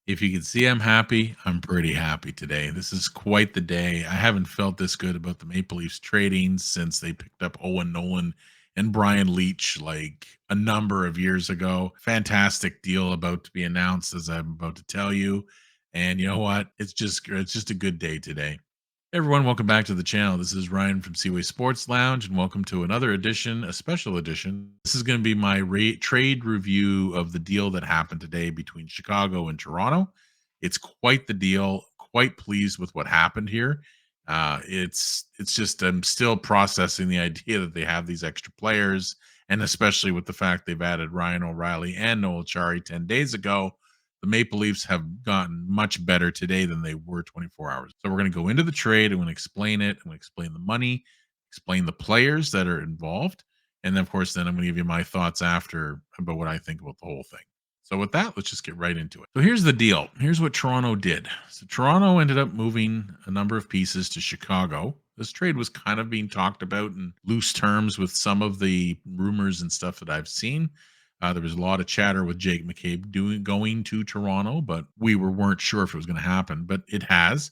If you can see I'm happy, I'm pretty happy today. This is quite the day. I haven't felt this good about the Maple Leafs trading since they picked up Owen Nolan and Brian Leach like a number of years ago. Fantastic deal about to be announced, as I'm about to tell you. And you know what? It's just a good day today. Hey everyone, welcome back to the channel. This is Ryan from Seaway Sports Lounge, and welcome to another edition, a special edition. This is going to be my trade review of the deal that happened today between Chicago and Toronto. It's quite the deal. Quite pleased with what happened here. It's just I'm still processing the idea that they have these extra players, and especially with the fact they've added Ryan O'Reilly and Noel Chari 10 days ago. The Maple Leafs have gotten much better today than they were 24 hours. So we're going to go into the trade. I'm going to explain it. I'm going to explain the money, explain the players that are involved, and then of course, then I'm going to give you my thoughts after about what I think about the whole thing. So with that, let's just get right into it. So here's the deal. Here's what Toronto did. So Toronto ended up moving a number of pieces to Chicago. This trade was kind of being talked about in loose terms with some of the rumors and stuff that I've seen. There was a lot of chatter with Jake McCabe going to Toronto, but weren't sure if it was going to happen, but it has.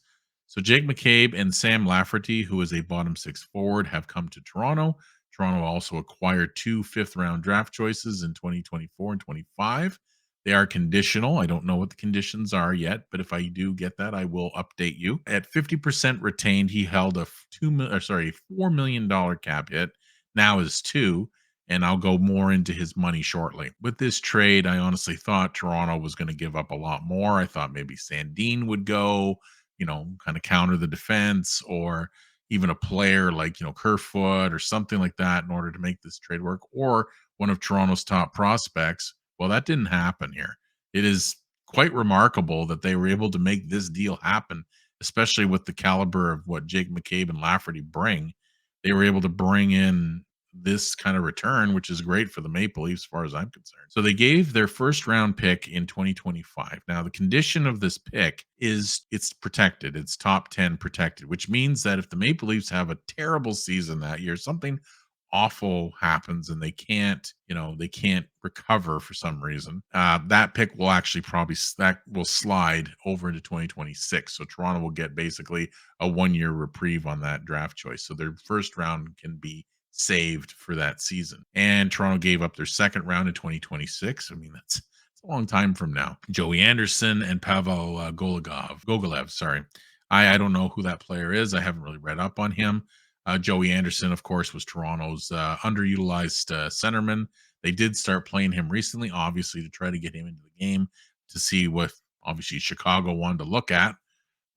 So Jake McCabe and Sam Lafferty, who is a bottom six forward, have come to Toronto. Toronto also acquired two fifth-round draft choices in 2024 and 25. They are conditional. I don't know what the conditions are yet, but if I do get that, I will update you. At 50% retained, he held a $4 million cap hit. Now is two, and I'll go more into his money shortly. With this trade, I honestly thought Toronto was going to give up a lot more. I thought maybe Sandin would go, kind of counter the defense, or even a player like, Kerfoot or something like that in order to make this trade work, or one of Toronto's top prospects. Well, that didn't happen here. It is quite remarkable that they were able to make this deal happen, especially with the caliber of what Jake McCabe and Lafferty bring. They were able to bring in this kind of return, which is great for the Maple Leafs as far as I'm concerned. So they gave their first round pick in 2025. Now, the condition of this pick is it's protected. It's top 10 protected, which means that if the Maple Leafs have a terrible season that year, something awful happens and they can't recover for some reason, that pick will actually probably that will slide over into 2026. So Toronto will get basically a 1 year reprieve on that draft choice, so their first round can be saved for that season. And Toronto gave up their second round in 2026. I mean, it's a long time from now. Joey Anderson and Pavel Gogolev. Sorry, I don't know who that player is. I haven't really read up on him. Joey Anderson, of course, was Toronto's underutilized centerman. They did start playing him recently, obviously, to try to get him into the game to see what obviously Chicago wanted to look at.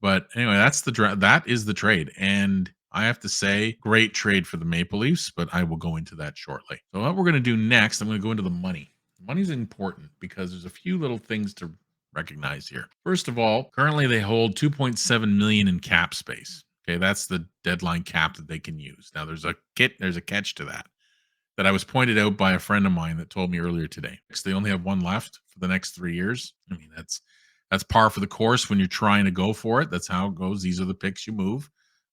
But anyway, that is the trade, and I have to say, great trade for the Maple Leafs. But I will go into that shortly. So what we're going to do next, I'm going to go into the money. Money's important because there's a few little things to recognize here. First of all, currently they hold 2.7 million in cap space. Okay, that's the deadline cap that they can use. Now there's a catch to that I was pointed out by a friend of mine that told me earlier today. They only have one left for the next 3 years. I mean, that's par for the course when you're trying to go for it. That's how it goes. These are the picks you move.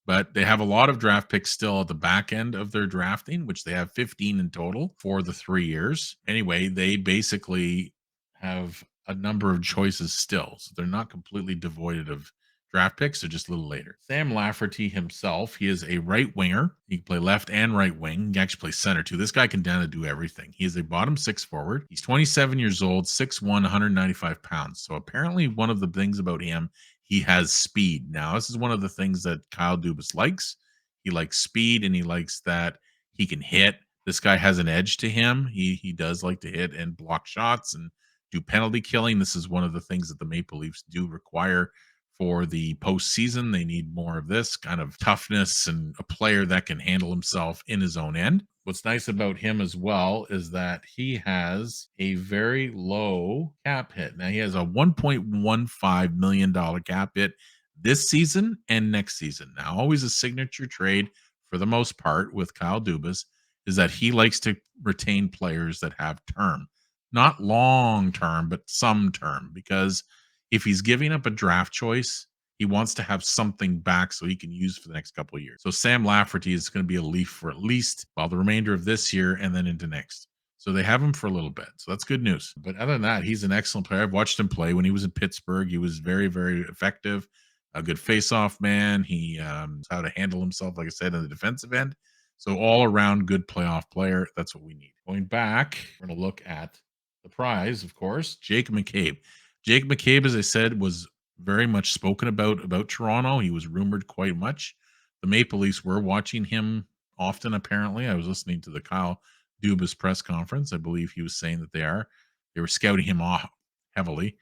But they have a lot of draft picks still at the back end of their drafting, which they have 15 in total for the 3 years. Anyway, they basically have a number of choices still. So they're not completely devoid of draft picks. They're just a little later. Sam Lafferty himself, he is a right winger. He can play left and right wing. He can actually play center too. This guy can down to do everything. He is a bottom six forward. He's 27 years old, 6'1", 195 pounds. So apparently one of the things about him, he has speed. Now, this is one of the things that Kyle Dubas likes. He likes speed, and he likes that he can hit. This guy has an edge to him. He does like to hit and block shots and do penalty killing. This is one of the things that the Maple Leafs do require for the postseason. They need more of this kind of toughness and a player that can handle himself in his own end. What's nice about him as well is that he has a very low cap hit. Now he has a $1.15 million cap hit this season and next season. Now, always a signature trade for the most part with Kyle Dubas is that he likes to retain players that have term, not long term, but some term, because if he's giving up a draft choice, he wants to have something back so he can use for the next couple of years. So Sam Lafferty is going to be a Leaf for at least, well, the remainder of this year and then into next. So they have him for a little bit. So that's good news. But other than that, he's an excellent player. I've watched him play when he was in Pittsburgh. He was very, very effective, a good face-off man. He knows how to handle himself, like I said, in the defensive end. So all around good playoff player. That's what we need. Going back, we're going to look at the prize, of course, Jake McCabe. Jake McCabe, as I said, was very much spoken about Toronto. He was rumored quite much. The Maple Leafs were watching him often, apparently. I was listening to the Kyle Dubas press conference. I believe he was saying that they were scouting him off heavily.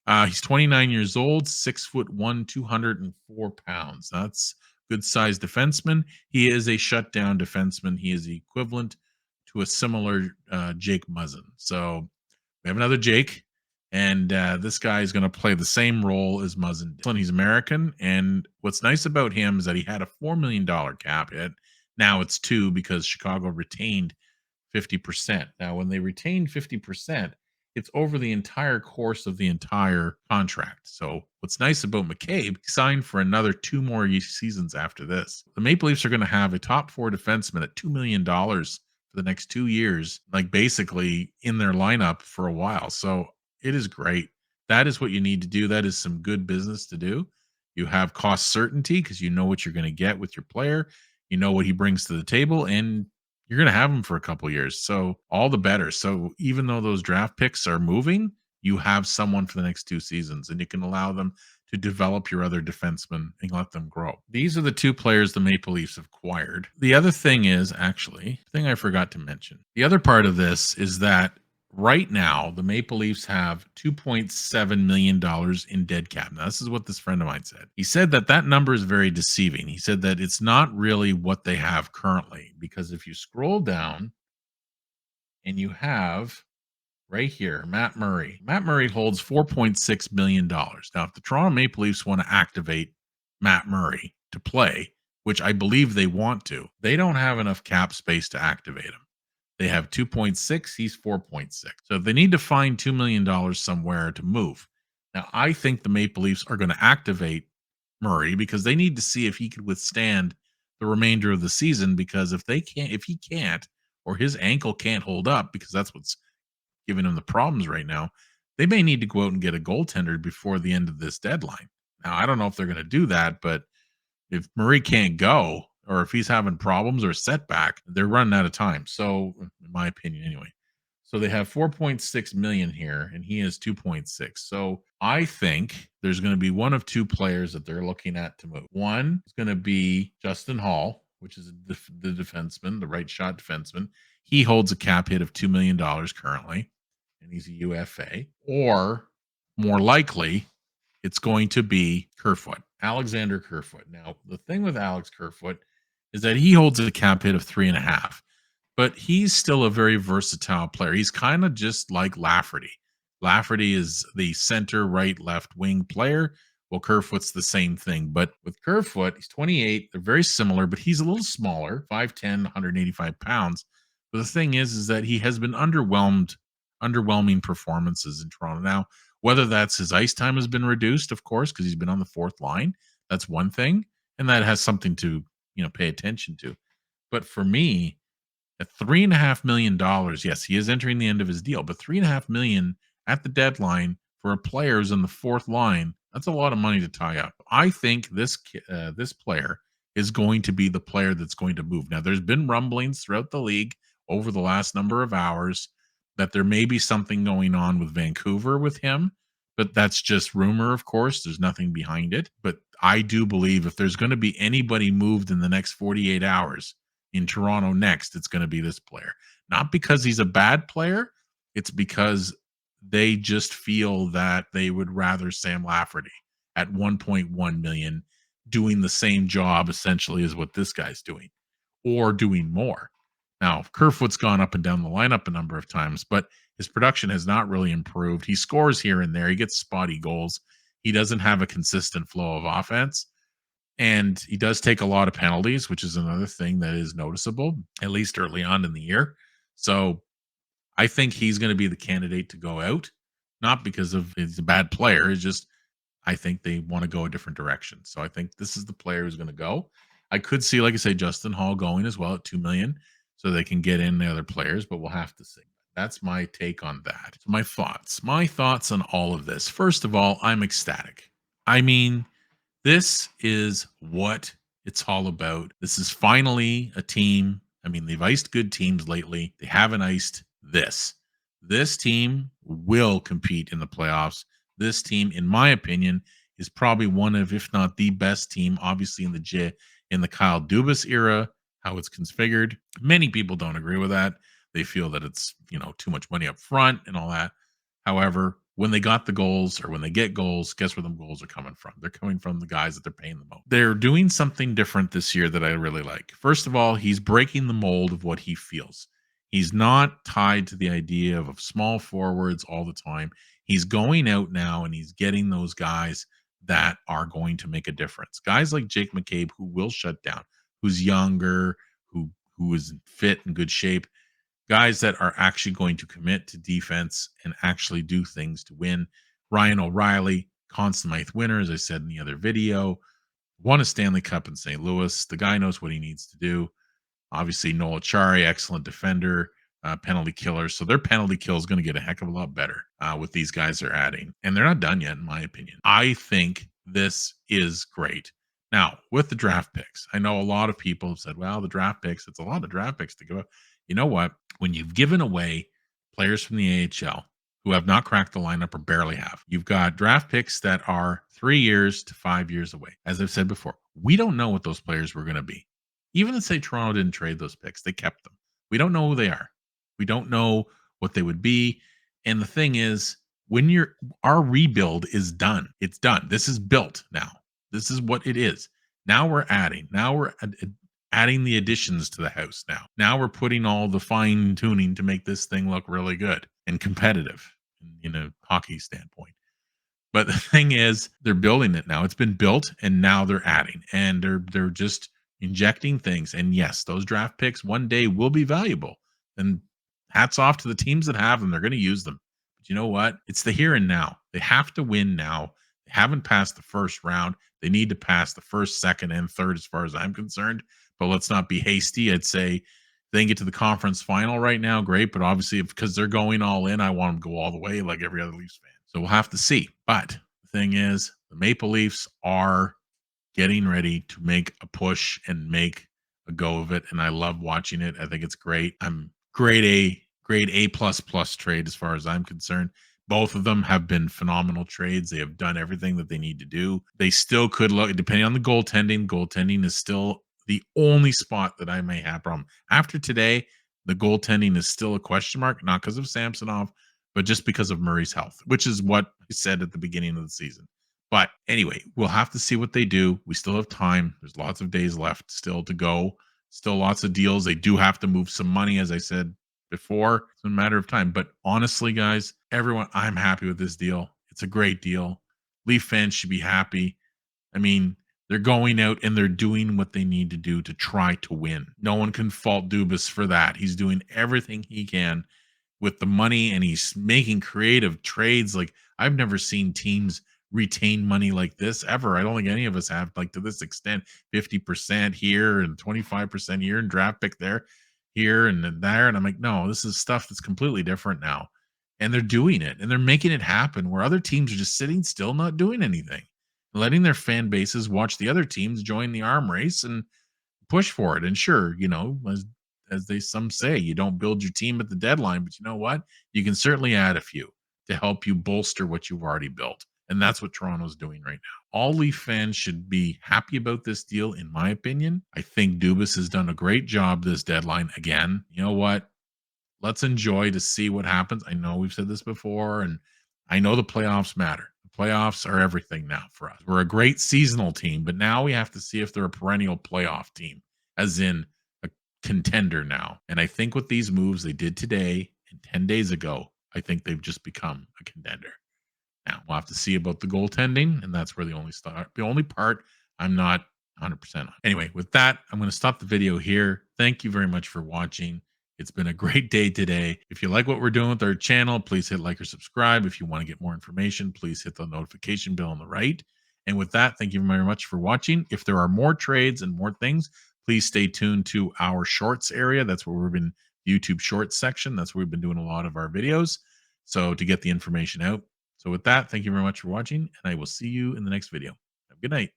He's 29 years old, 6'1", 204 pounds. That's good sized defenseman. He is a shutdown defenseman. He is the equivalent to a similar Jake Muzzin. So we have another Jake, and this guy is going to play the same role as Muzzin did. He's American, and what's nice about him is that he had a $4 million cap hit. Now it's two because Chicago retained 50%. Now, when they retain 50%, it's over the entire course of the entire contract. So, what's nice about McCabe, he signed for another two more seasons after this. The Maple Leafs are going to have a top four defenseman at $2 million for the next 2 years, like basically in their lineup for a while. So, it is great. That is what you need to do. That is some good business to do. You have cost certainty because you know what you're going to get with your player. You know what he brings to the table, and you're going to have them for a couple years. So all the better. So even though those draft picks are moving, you have someone for the next 2 seasons, and you can allow them to develop your other defensemen and let them grow. These are the two players the Maple Leafs have acquired. The other thing is actually, thing I forgot to mention. The other part of this is that right now the Maple Leafs have $2.7 million in dead cap. Now, this is what this friend of mine said. He said that that number is very deceiving. He said that it's not really what they have currently, because if you scroll down and you have right here, Matt Murray. Matt Murray holds $4.6 million. Now, if the Toronto Maple Leafs want to activate Matt Murray to play, which I believe they want to, they don't have enough cap space to activate him. They have 2.6, he's 4.6. So they need to find $2 million somewhere to move. Now, I think the Maple Leafs are going to activate Murray because they need to see if he could withstand the remainder of the season, because if he can't, or his ankle can't hold up, because that's what's giving him the problems right now, they may need to go out and get a goaltender before the end of this deadline. Now, I don't know if they're going to do that, but if Murray can't go, or if he's having problems or a setback, they're running out of time. So, in my opinion, anyway. So they have 4.6 million here, and he is 2.6. So I think there's going to be one of two players that they're looking at to move. One is going to be Justin Hall, which is the defenseman, the right shot defenseman. He holds a cap hit of $2 million currently, and he's a UFA. Or more likely, it's going to be Kerfoot, Alexander Kerfoot. Now, the thing with Alex Kerfoot is that he holds a cap hit of 3.5, but he's still a very versatile player. He's kind of just like Lafferty. Lafferty is the center, right, left wing player. Well, Kerfoot's the same thing. But with Kerfoot, he's 28. They're very similar, but he's a little smaller, 5'10, 185 pounds. But the thing is that he has been underwhelming performances in Toronto. Now, whether that's his ice time has been reduced, of course, because he's been on the fourth line. That's one thing. And that has something to, pay attention to. But for me, at $3.5 million, yes, he is entering the end of his deal, but $3.5 million at the deadline for a player who's in the fourth line, that's a lot of money to tie up. I think this player is going to be the player that's going to move. Now, there's been rumblings throughout the league over the last number of hours that there may be something going on with Vancouver with him, but that's just rumor, of course. There's nothing behind it. But I do believe if there's going to be anybody moved in the next 48 hours in Toronto next, it's going to be this player. Not because he's a bad player, it's because they just feel that they would rather Sam Lafferty at 1.1 million doing the same job essentially as what this guy's doing, or doing more. Now, Kerfoot's gone up and down the lineup a number of times, but his production has not really improved. He scores here and there. He gets spotty goals. He doesn't have a consistent flow of offense. And he does take a lot of penalties, which is another thing that is noticeable, at least early on in the year. So I think he's going to be the candidate to go out, not because of he's a bad player. It's just I think they want to go a different direction. So I think this is the player who's going to go. I could see, like I say, Justin Hall going as well at 2 million, so they can get in the other players, but we'll have to see. That's my take on that. My thoughts. My thoughts on all of this. First of all, I'm ecstatic. I mean, this is what it's all about. This is finally a team. I mean, they've iced good teams lately. They haven't iced this. This team will compete in the playoffs. This team, in my opinion, is probably one of, if not the best team, obviously in the Kyle Dubas era, how it's configured. Many people don't agree with that. They feel that it's, too much money up front and all that. However, when they got the goals or when they get goals, guess where the goals are coming from? They're coming from the guys that they're paying the most. They're doing something different this year that I really like. First of all, he's breaking the mold of what he feels. He's not tied to the idea of small forwards all the time. He's going out now and he's getting those guys that are going to make a difference. Guys like Jake McCabe, who will shut down, who's younger, who is fit and good shape, guys that are actually going to commit to defense and actually do things to win. Ryan O'Reilly, Conn Smythe winner, as I said in the other video, won a Stanley Cup in St. Louis. The guy knows what he needs to do. Obviously, Noel Achari, excellent defender, penalty killer. So their penalty kill is going to get a heck of a lot better with these guys they're adding. And they're not done yet, in my opinion. I think this is great. Now, with the draft picks, I know a lot of people have said, well, the draft picks, it's a lot of draft picks to give up. You know what? When you've given away players from the AHL who have not cracked the lineup or barely have, you've got draft picks that are 3 years to 5 years away. As I've said before, we don't know what those players were going to be. Even let's say Toronto didn't trade those picks, they kept them. We don't know who they are. We don't know what they would be. And the thing is, when our rebuild is done, it's done. This is built now. This is what it is. Now we're adding. Now we're adding the additions to the house now. Now we're putting all the fine tuning to make this thing look really good and competitive in a hockey standpoint. But the thing is, they're building it now. It's been built, and now they're adding, and they're just injecting things. And yes, those draft picks one day will be valuable. And hats off to the teams that have them. They're going to use them. But you know what? It's the here and now. They have to win now. They haven't passed the first round. They need to pass the first, second, and third, as far as I'm concerned. But let's not be hasty. I'd say if they can get to the conference final right now, great. But obviously, because they're going all in, I want them to go all the way like every other Leafs fan. So we'll have to see. But the thing is, the Maple Leafs are getting ready to make a push and make a go of it. And I love watching it. I think it's great. I'm grade A plus plus trade as far as I'm concerned. Both of them have been phenomenal trades. They have done everything that they need to do. They still could look, depending on the goaltending. Goaltending is still the only spot that I may have problem. After today, the goaltending is still a question mark, not because of Samsonov, but just because of Murray's health, which is what I said at the beginning of the season. But anyway, we'll have to see what they do. We still have time. There's lots of days left still to go. Still lots of deals. They do have to move some money, as I said before. It's a matter of time. But honestly, guys, everyone, I'm happy with this deal. It's a great deal. Leaf fans should be happy. I mean, they're going out and they're doing what they need to do to try to win. No one can fault Dubas for that. He's doing everything he can with the money, and he's making creative trades. Like, I've never seen teams retain money like this ever. I don't think any of us have, like, to this extent. 50% here and 25% here and draft pick there, here and then there. And I'm like, no, this is stuff that's completely different now. And they're doing it and they're making it happen where other teams are just sitting still, not doing anything, letting their fan bases watch the other teams join the arm race and push for it. And sure, as they some say, you don't build your team at the deadline, but you know what? You can certainly add a few to help you bolster what you've already built. And that's what Toronto's doing right now. All Leaf fans should be happy about this deal, in my opinion. I think Dubas has done a great job this deadline. Again, you know what? Let's enjoy to see what happens. I know we've said this before, and I know the playoffs matter. The playoffs are everything now for us. We're a great seasonal team, but now we have to see if they're a perennial playoff team, as in a contender now. And I think with these moves they did today and 10 days ago, I think they've just become a contender. Now we'll have to see about the goaltending, and that's where the only part I'm not 100% on. Anyway, with that, I'm going to stop the video here. Thank you very much for watching. It's been a great day today. If you like what we're doing with our channel, please hit like or subscribe. If you want to get more information, please hit the notification bell on the right. And with that, thank you very much for watching. If there are more trades and more things, please stay tuned to our shorts area. That's where we've been YouTube Shorts section. That's where we've been doing a lot of our videos. So to get the information out. So with that, thank you very much for watching, and I will see you in the next video. Have a good night.